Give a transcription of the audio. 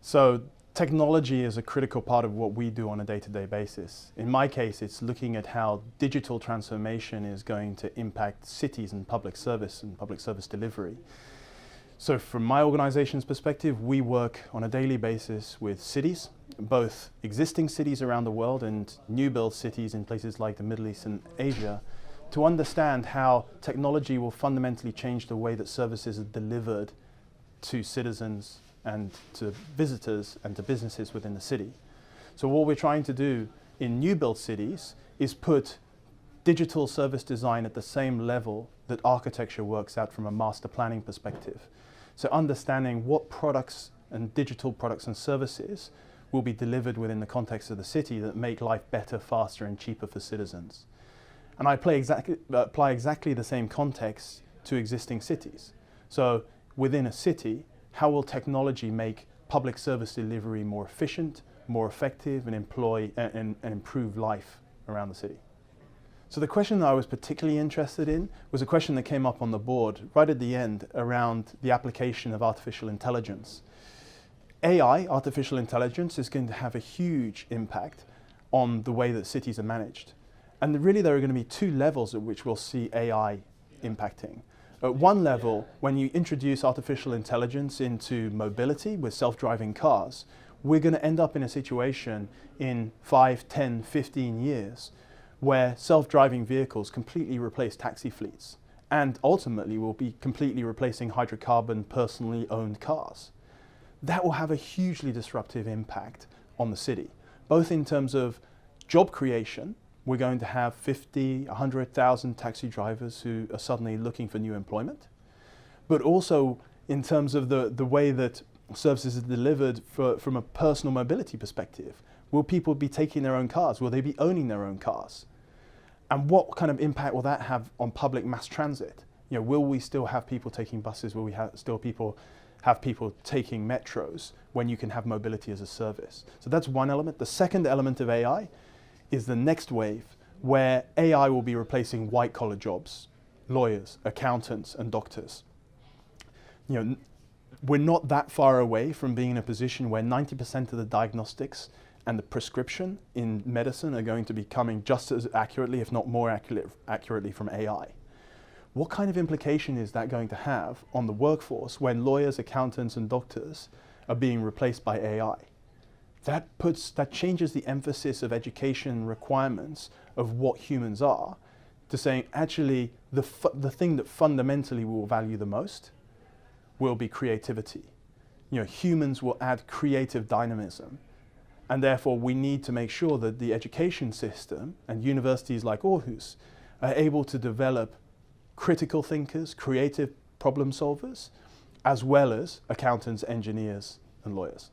So technology is a critical part of what we do on a day-to-day basis. In my case, it's looking at how digital transformation is going to impact cities and public service delivery. So from my organization's perspective, we work on a daily basis with cities, both existing cities around the world and new build cities in places like the Middle East and Asia, to understand how technology will fundamentally change the way that services are delivered to citizens and to visitors and to businesses within the city. So what we're trying to do in new build cities is put digital service design at the same level that architecture works out from a master planning perspective. So understanding what products and digital products and services will be delivered within the context of the city that make life better, faster and cheaper for citizens. And I apply exactly the same context to existing cities. So within a city, how will technology make public service delivery more efficient, more effective, and improve life around the city? So the question that I was particularly interested in was a question that came up on the board right at the end around the application of artificial intelligence. AI, artificial intelligence, is going to have a huge impact on the way that cities are managed. And really there are going to be two levels at which we'll see AI impacting. At one level, when you introduce artificial intelligence into mobility with self-driving cars, we're going to end up in a situation in 5, 10, 15 years where self-driving vehicles completely replace taxi fleets and ultimately will be completely replacing hydrocarbon personally owned cars. That will have a hugely disruptive impact on the city, both in terms of job creation. We're going to have 50, 100,000 taxi drivers who are suddenly looking for new employment, but also in terms of the way that services are delivered from a personal mobility perspective. Will people be taking their own cars? Will they be owning their own cars? And what kind of impact will that have on public mass transit? You know, will we still have people taking buses? Will we still have people taking metros when you can have mobility as a service? So that's one element. The second element of AI is the next wave, where AI will be replacing white-collar jobs, lawyers, accountants, and doctors. You know, we're not that far away from being in a position where 90% of the diagnostics and the prescription in medicine are going to be coming just as accurately, if not more accurately from AI. What kind of implication is that going to have on the workforce when lawyers, accountants, and doctors are being replaced by AI? That changes the emphasis of education requirements of what humans are to saying actually the thing that fundamentally we will value the most will be creativity. You know, humans will add creative dynamism, and therefore we need to make sure that the education system and universities like Aarhus are able to develop critical thinkers, creative problem solvers, as well as accountants, engineers, and lawyers.